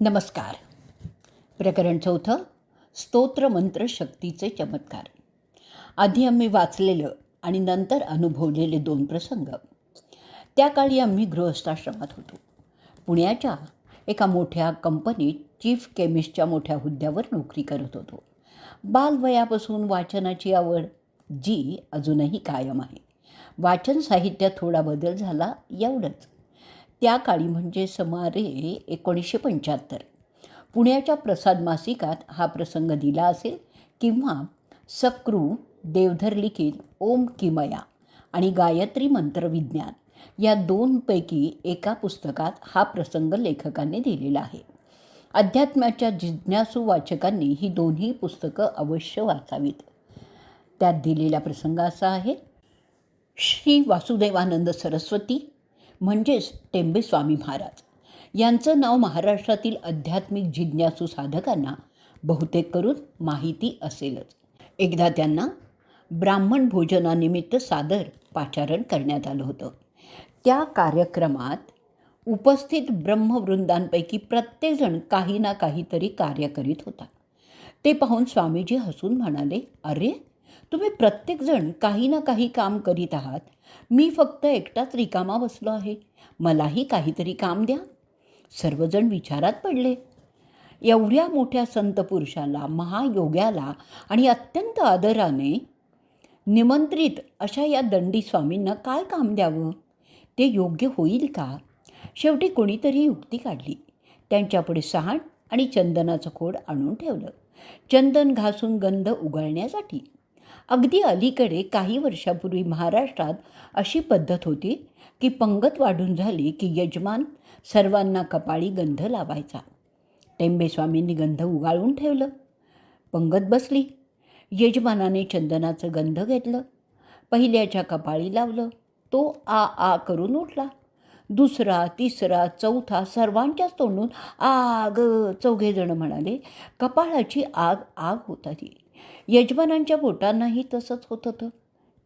नमस्कार. प्रकरण 4. स्तोत्र मंत्र शक्तीचे चमत्कार. आधी आम्ही वाचलेलं आणि नंतर अनुभवलेले 2 प्रसंग. त्या काळी आम्ही गृहस्थाश्रमात होतो. पुण्याच्या एका मोठ्या कंपनीत चीफ केमिस्टच्या मोठ्या हुद्द्यावर नोकरी करत होतो. बालवयापासून वाचनाची आवड, जी अजूनही कायम आहे. वाचन साहित्यात थोडा बदल झाला, एवढंच. त्या काळी म्हणजे सुमारे 1975 पुण्याच्या प्रसाद मासिकात हा प्रसंग दिला असेल किंवा सकृ देवधर लिखित ओम किमया आणि गायत्री मंत्रविज्ञान या 2 पैकी एका पुस्तकात हा प्रसंग लेखकांनी दिलेला आहे. अध्यात्माच्या जिज्ञासू वाचकांनी ही दोन्ही पुस्तकं अवश्य वाचावीत. त्यात दिलेला प्रसंग असा आहे. श्री वासुदेवानंद सरस्वती म्हणजेच टेंबे स्वामी महाराज यांचं नाव महाराष्ट्रातील आध्यात्मिक जिज्ञासू साधकांना बहुतेक करून माहिती असेलच. एकदा त्यांना ब्राह्मण भोजनानिमित्त सादर पाचारण करण्यात आलं होतं. त्या कार्यक्रमात उपस्थित ब्रह्मवृंदांपैकी प्रत्येकजण काही ना काहीतरी कार्य करीत होता. ते पाहून स्वामीजी हसून म्हणाले, "अरे, तुम्ही प्रत्येकजण काही ना काही काम करीत आहात. मी फक्त एकटाच रिकामा बसलो आहे. मलाही काहीतरी काम द्या." सर्वजण विचारात पडले. एवढ्या मोठ्या संत पुरुषाला, महायोग्याला आणि अत्यंत आदराने निमंत्रित अशा या दंडी स्वामींना काय काम द्यावं? ते योग्य होईल का? शेवटी कोणीतरी युक्ती काढली. त्यांच्यापुढे सहाण आणि चंदनाचं खोड आणून ठेवलं. चंदन घासून गंध उगळण्यासाठी. अगदी अलीकडे काही वर्षापूर्वी महाराष्ट्रात अशी पद्धत होती की पंगत वाढून झाली की यजमान सर्वांना कपाळी गंध लावायचा. टेंबेस्वामींनी गंध उगाळून ठेवलं. पंगत बसली. यजमानाने चंदनाचं गंध घेतलं. पहिल्याच्या कपाळी लावलं. तो आ आ करून उठला. दुसरा, तिसरा, चौथा सर्वांच्याच तोंडून आग. 4घे जण म्हणाले, कपाळाची आग आग होत होती. यजमानांच्या बोटांनाही तसंच होत होतं.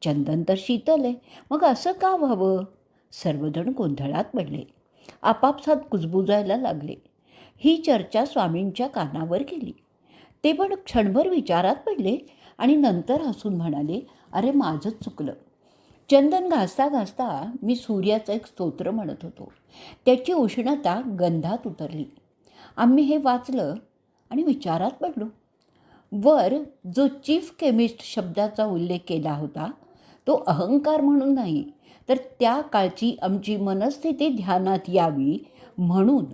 चंदन तर शीतल आहे, मग असं का व्हावं? सर्वजण गोंधळात पडले. आपापसात कुजबुजायला लागले. ही चर्चा स्वामींच्या कानावर गेली. ते पण क्षणभर विचारात पडले आणि नंतर हसून म्हणाले, "अरे, माझंच चुकलं. चंदन घासता घासता मी सूर्याचं एक स्तोत्र म्हणत होतो. त्याची उष्णता गंधात उतरली." आम्ही हे वाचलं आणि विचारात पडलो. वर जो चीफ केमिस्ट शब्दाचा उल्लेख केला होता तो अहंकार म्हणून नाही, तर त्या काळची आमची मनस्थिती ध्यानात यावी म्हणून.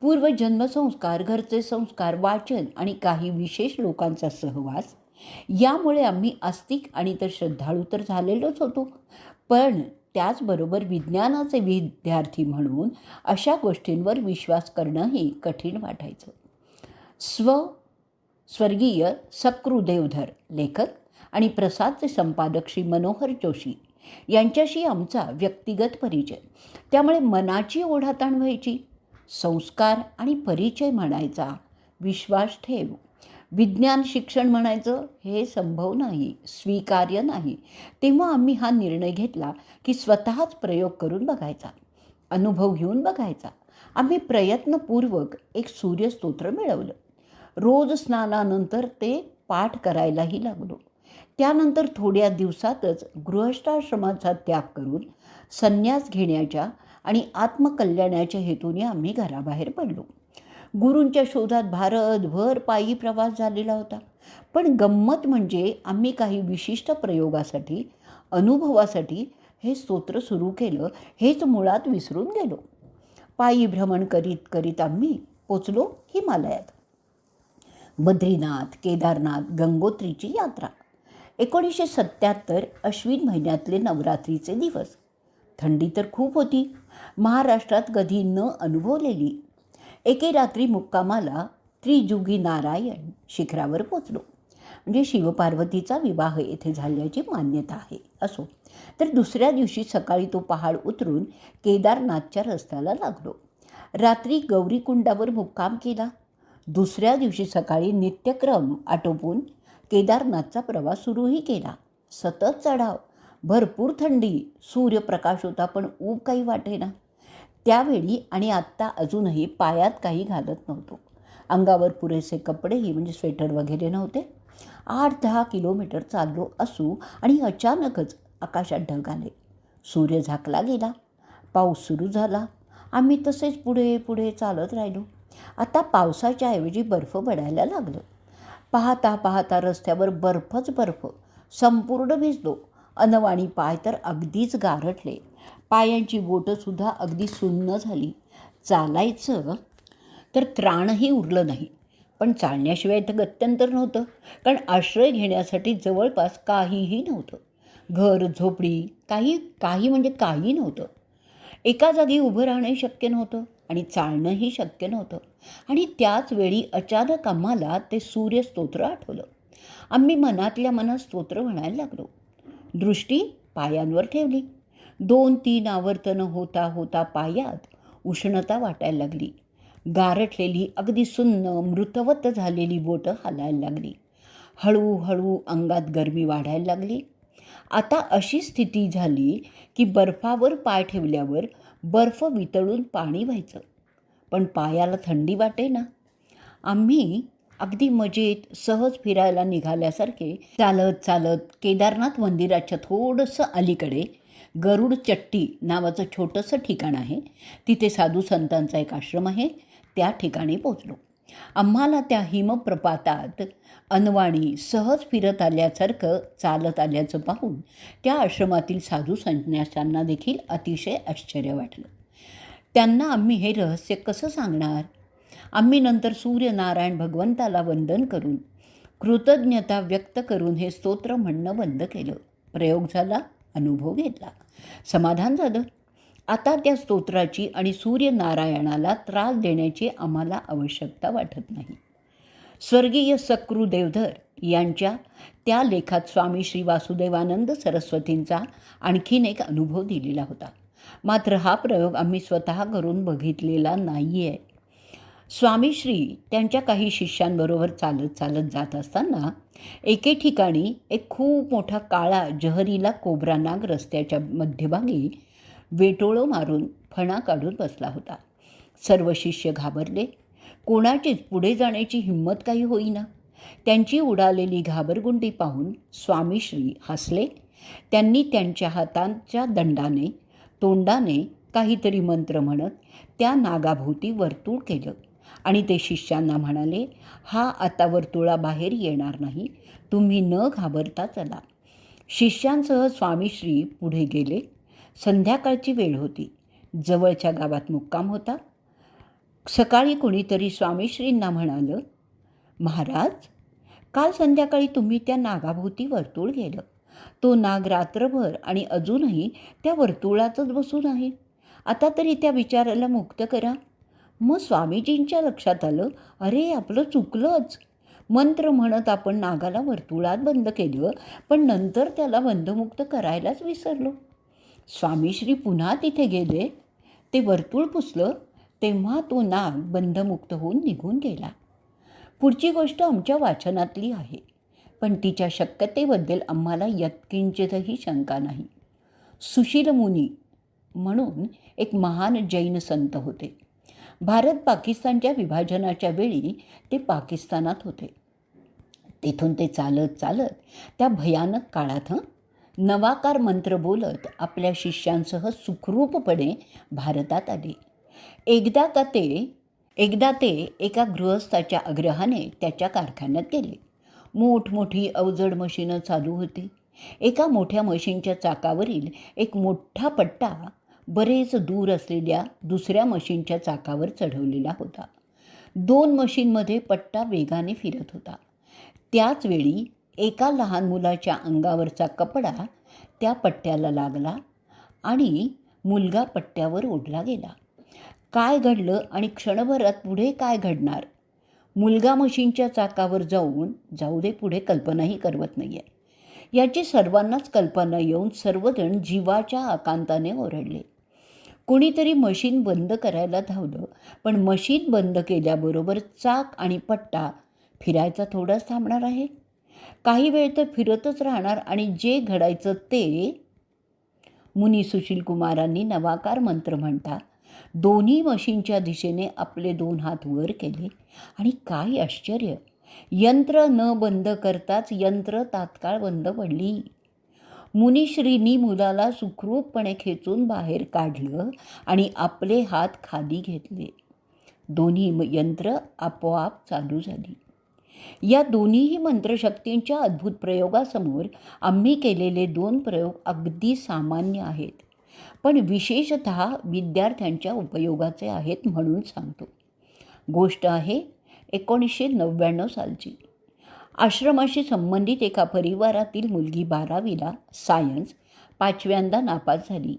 पूर्वजन्मसंस्कार, घरचे संस्कार, वाचन आणि काही विशेष लोकांचा सहवास यामुळे आम्ही आस्तिक आणि तर श्रद्धाळू तर झालेलोच होतो, पण त्याचबरोबर विज्ञानाचे विद्यार्थी म्हणून अशा गोष्टींवर विश्वास करणंही कठीण वाटायचं. स्वर्गीय सकृ देवधर लेखक आणि प्रसादचे संपादक श्री मनोहर जोशी यांच्याशी आमचा व्यक्तिगत परिचय, त्यामुळे मनाची ओढाताण व्हायची. संस्कार आणि परिचय म्हणायचा, विश्वास ठेव. विज्ञान शिक्षण म्हणायचं, हे संभव नाही, स्वीकार्य नाही. तेव्हा आम्ही हा निर्णय घेतला की स्वतःच प्रयोग करून बघायचा, अनुभव घेऊन बघायचा. आम्ही प्रयत्नपूर्वक एक सूर्यस्तोत्र मिळवलं. रोज स्नानानंतर ते पाठ करायलाही लागलो. त्यानंतर थोड्या दिवसातच गृहस्थाश्रमाचा त्याग करून संन्यास घेण्याच्या आणि आत्मकल्याणाच्या हेतूने आम्ही घराबाहेर पडलो. गुरूंच्या शोधात भारतभर पायी प्रवास झालेला होता. पण गंमत म्हणजे आम्ही काही विशिष्ट प्रयोगासाठी, अनुभवासाठी हे स्तोत्र सुरू केलं, हेच मुळात विसरून गेलो. पायी भ्रमण करीत करीत आम्ही पोचलो हिमालयात. बद्रीनाथ, केदारनाथ, गंगोत्रीची यात्रा. 1977 अश्विन महिन्यातले नवरात्रीचे दिवस. थंडी तर खूप होती, महाराष्ट्रात कधी न अनुभवलेली. एके रात्री मुक्कामाला त्रिजुगी नारायण शिखरावर पोचलो. म्हणजे शिवपार्वतीचा विवाह येथे झाल्याची मान्यता आहे. असो, तर दुसऱ्या दिवशी सकाळी तो पहाड उतरून केदारनाथच्या रस्त्याला लागलो. रात्री गौरीकुंडावर मुक्काम केला. दुसऱ्या दिवशी सकाळी नित्यक्रम आटोपून केदारनाथचा प्रवास सुरूही केला. सतत चढाव, भरपूर थंडी, सूर्यप्रकाश होता पण ऊब काही वाटेना. त्यावेळी आणि आत्ता अजूनही पायात काही घालत नव्हतो. अंगावर पुरेसे कपडेही म्हणजे स्वेटर वगैरे नव्हते. 8-10 किलोमीटर चाललो असू आणि अचानकच आकाशात ढग आले. सूर्य झाकला गेला. पाऊस सुरू झाला. आम्ही तसेच पुढे पुढे चालत राहिलो. आता पावसाच्या ऐवजी बर्फ पडायला लागलं. पाहता पाहता रस्त्यावर बर्फच बर्फ. संपूर्ण भिजलो. अनवाणी पाय तर अगदीच गारठले. पायांची बोटंसुद्धा अगदी सुन्न झाली. चालायचं तर त्राणही उरलं नाही. पण चालण्याशिवाय तर गत्यंतर नव्हतं, कारण आश्रय घेण्यासाठी जवळपास काहीही नव्हतं. घर, झोपडी, काही म्हणजे काही नव्हतं. एका जागी उभं राहणंही शक्य नव्हतं आणि चालणंही शक्य नव्हतं. आणि त्याच वेळी अचानक आम्हाला ते सूर्यस्तोत्र आठवलं. आम्ही मनातल्या मनात स्तोत्र म्हणायला लागलो. दृष्टी पायांवर ठेवली. 2-3 आवर्तनं होता होता पायात उष्णता वाटायला लागली. गारठलेली अगदी सुन्न मृतवत झालेली बोटं हालायला लागली. हळूहळू अंगात गरमी वाढायला लागली. आता अशी स्थिती झाली की बर्फावर पाय ठेवल्यावर बर्फ वितळून पाणी व्हायचं, पण पायाला थंडी वाटे ना. आम्ही अगदी मजेत सहज फिरायला निघाल्यासारखे चालत चालत केदारनाथ मंदिराच्या थोडंसं अलीकडे गरुड चट्टी नावाचं छोटंसं ठिकाण आहे. तिथे साधू संतांचा एक आश्रम आहे. त्या ठिकाणी पोचलो. आम्हाला त्या हिमप्रपातात अनवाणी सहज फिरत आल्यासारखं चालत आल्याचं पाहून त्या आश्रमातील साधू संन्याशांना देखील अतिशय आश्चर्य वाटलं. त्यांना आम्ही हे रहस्य कसं सांगणार? आम्ही नंतर सूर्यनारायण भगवंताला वंदन करून कृतज्ञता व्यक्त करून हे स्तोत्र म्हणणं बंद केलं. प्रयोग झाला, अनुभव घेतला, समाधान झालं. आता त्या स्तोत्राची आणि सूर्यनारायणाला त्रास देण्याची आम्हाला आवश्यकता वाटत नाही. स्वर्गीय सकृ देवधर यांच्या त्या लेखात स्वामी श्री वासुदेवानंद सरस्वतींचा आणखीन एक अनुभव दिलेला होता. मात्र हा प्रयोग आम्ही स्वतः करून बघितलेला नाही आहे. स्वामी श्री त्यांच्या काही शिष्यांबरोबर चालत चालत जात असताना एके ठिकाणी एक खूप मोठा काळा जहरीला कोब्रा नाग रस्त्याच्या मध्यभागी वेटोळं मारून फणा काढून बसला होता. सर्व शिष्य घाबरले. कोणाचीच पुढे जाण्याची हिंमत काही होईना. त्यांची उडालेली घाबरगुंडी पाहून स्वामीश्री हसले. त्यांनी त्यांच्या हातांच्या दंडाने तोंडाने काहीतरी मंत्र म्हणत त्या नागाभोवती वर्तुळ केलं आणि ते शिष्यांना म्हणाले, हा आता वर्तुळाबाहेर येणार नाही, तुम्ही न घाबरता चला. शिष्यांसह स्वामीश्री पुढे गेले. संध्याकाळची वेळ होती. जवळच्या गावात मुक्काम होता. सकाळी कोणीतरी स्वामीश्रींना म्हणालं, महाराज, काल संध्याकाळी तुम्ही त्या नागाभोवती वर्तुळ गेलं. तो नाग रात्रभर आणि अजूनही त्या वर्तुळातच बसून आहे. आता तरी त्या विचाराला मुक्त करा. मग स्वामीजींच्या लक्षात आलं, अरे आपलं चुकलंच. मंत्र म्हणत आपण नागाला वर्तुळात बंद केलं, पण नंतर त्याला बंधमुक्त करायलाच विसरलो. स्वामीश्री पुन्हा तिथे गेले. ते वर्तुळ पुसलं, तेव्हा तो नाग बंधमुक्त होऊन निघून गेला. पुढची गोष्ट आमच्या वाचनातली आहे, पण तिच्या शक्यतेबद्दल आम्हाला यत्किंचितही शंका नाही. सुशील मुनी म्हणून एक महान जैन संत होते. भारत पाकिस्तानच्या विभाजनाच्या वेळी ते पाकिस्तानात होते. तेथून ते चालत चालत त्या भयानक काळात नवाकार मंत्र बोलत आपल्या शिष्यांसह सुखरूपपणे भारतात आले. एकदा ते एका गृहस्थाच्या आग्रहाने त्याच्या कारखान्यात गेले. मोठमोठी अवजड मशीनं चालू होती. एका मोठ्या मशीनच्या चाकावरील एक मोठा पट्टा बरेच दूर असलेल्या दुसऱ्या मशीनच्या चाकावर चढवलेला होता. 2 मशीनमध्ये पट्टा वेगाने फिरत होता. त्याचवेळी एका लहान मुलाच्या अंगावरचा कपडा त्या पट्ट्याला लागला आणि मुलगा पट्ट्यावर ओढला गेला. काय घडलं आणि क्षणभरात पुढे काय घडणार, मुलगा मशीनच्या चाकावर जाऊ दे पुढे कल्पनाही करवत नाही आहे. याची सर्वांनाच कल्पना येऊन सर्वजण जीवाच्या आकांताने ओरडले. कोणीतरी मशीन बंद करायला धावलं, पण मशीन बंद केल्याबरोबर चाक आणि पट्टा फिरायचा थोडाच थांबणार आहे. काही वेळ तर फिरतच राहणार आणि जे घडायचं ते. मुनी सुशील कुमारांनी नवाकार मंत्र म्हणता दोन्ही मशीनच्या दिशेने आपले 2 हात वर केले आणि काय आश्चर्य, यंत्र न बंद करताच यंत्र तात्काळ बंद पडली. मुनिश्रींनी मुलाला सुखरूपपणे खेचून बाहेर काढलं आणि आपले हात खाली घेतले. दोन्ही यंत्र आपोआप चालू झाली. या दोन्हीही मंत्रशक्तींच्या अद्भुत प्रयोगासमोर आम्ही केलेले 2 प्रयोग अगदी सामान्य आहेत, पण विशेषतः विद्यार्थ्यांच्या उपयोगाचे आहेत म्हणून सांगतो. गोष्ट आहे 1999 सालची. आश्रमाशी संबंधित एका परिवारातील मुलगी 12वीला सायन्स 5व्यांदा नापास झाली.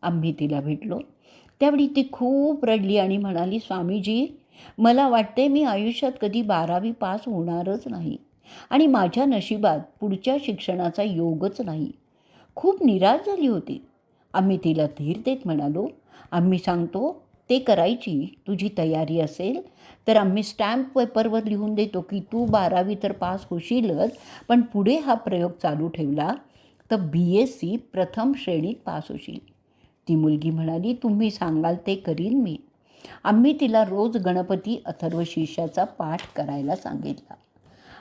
आम्ही तिला भेटलो. त्यावेळी ती खूप रडली आणि म्हणाली, स्वामीजी, मला वाटते मी आयुष्यात कधी 12वी पास होणारच नाही आणि माझ्या नशिबात पुढच्या शिक्षणाचा योगच नाही. खूप निराश झाली होती. आम्ही तिला धीर देत म्हणालो, आम्ही सांगतो ते करायची तुझी तयारी असेल तर आम्ही स्टॅम्प पेपरवर लिहून देतो की तू 12वी तर पास होशीलच, पण पुढे हा प्रयोग चालू ठेवला तर BSc प्रथम श्रेणीत पास होशील. ती मुलगी म्हणाली, तुम्ही सांगाल ते करीन मी. आम्ही तिला रोज गणपती अथर्वशीर्षाचा पाठ करायला सांगितला.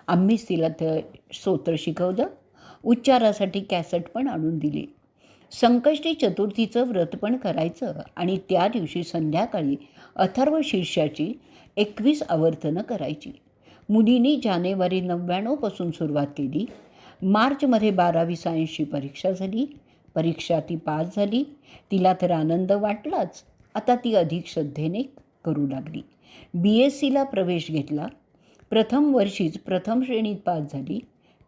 आम्हीच तिला ते स्तोत्र शिकवलं. उच्चारासाठी कॅसेट पण आणून दिली. संकष्टी चतुर्थीचं व्रत पण करायचं आणि त्या दिवशी संध्याकाळी अथर्वशीर्षाची 21 आवर्तनं करायची. मुलींनी जानेवारी 99 पासून सुरुवात केली. मार्चमध्ये 12वी सायन्सची परीक्षा झाली. परीक्षा ती पास झाली. तिला तर आनंद वाटलाच. आता ती अधिक श्रद्धेने करू लागली. BScला प्रवेश घेतला. प्रथम वर्षीच प्रथम श्रेणीत पास झाली.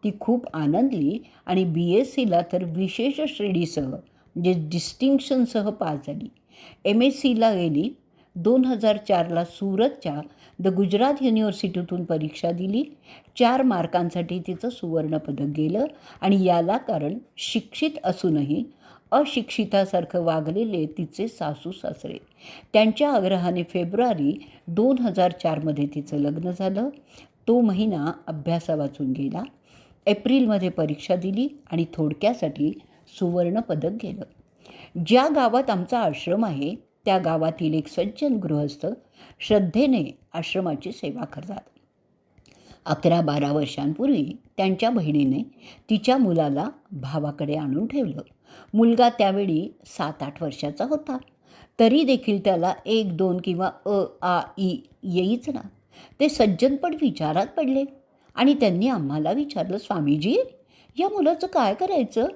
ती खूप आनंदली आणि BScला तर विशेष श्रेणीसह म्हणजे डिस्टिंक्शनसह पास झाली. MScला गेली. 2004ला सुरतच्या द गुजरात युनिव्हर्सिटीतून परीक्षा दिली. 4 मार्कांसाठी तिचं सुवर्णपदक गेलं आणि याला कारण शिक्षित असूनही अशिक्षितासारखं वागलेले तिचे सासू सासरे. त्यांच्या आग्रहाने फेब्रुवारी 2004मध्ये तिचं लग्न झालं. तो महिना अभ्यासा वाचून गेला. एप्रिलमध्ये परीक्षा दिली आणि थोडक्यासाठी सुवर्णपदक गेलं. ज्या गावात आमचा आश्रम आहे त्या गावातील एक सज्जन गृहस्थ श्रद्धेने आश्रमाची सेवा करतात. 11-12 वर्षांपूर्वी त्यांच्या बहिणीने तिच्या मुलाला भावाकडे आणून ठेवलं. मुलगा त्यावेळी 7-8 वर्षाचा होता. तरी देखील त्याला 1, 2 किंवा अ, आ, ई येईच ना. ते सज्जन पण विचारात पडले आणि त्यांनी आम्हाला विचारलं, स्वामीजी, या मुलाचं काय करायचं?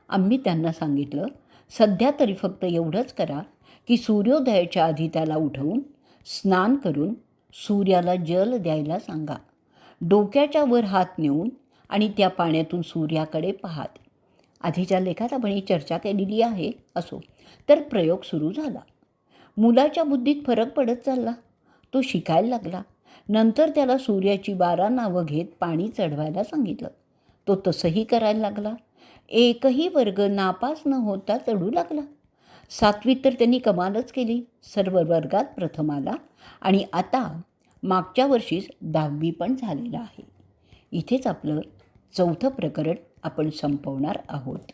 आम्ही त्यांना सांगितलं, सध्या तरी फक्त एवढंच करा की सूर्योदयाच्या आधी त्याला उठवून स्नान करून सूर्याला जल द्यायला सांगा. डोक्याच्या वर हात नेऊन आणि त्या पाण्यातून सूर्याकडे पाहात. आधीच्या लेखात आपण ही चर्चा केलेली आहे. असो, तर प्रयोग सुरू झाला. मुलाच्या बुद्धीत फरक पडत चालला. तो शिकायला लागला. नंतर त्याला सूर्याची 12 नावं घेत पाणी चढवायला सांगितलं. तो तसंही करायला लागला. एकही वर्ग नापास न होता चढू लागला. 7वीत तर त्यांनी कमालच केली. सर्व वर्गात प्रथम आला आणि आता मागच्या वर्षीच 10वी पण झालेलं आहे. इथेच आपलं 4थं प्रकरण आपण संपवणार आहोत.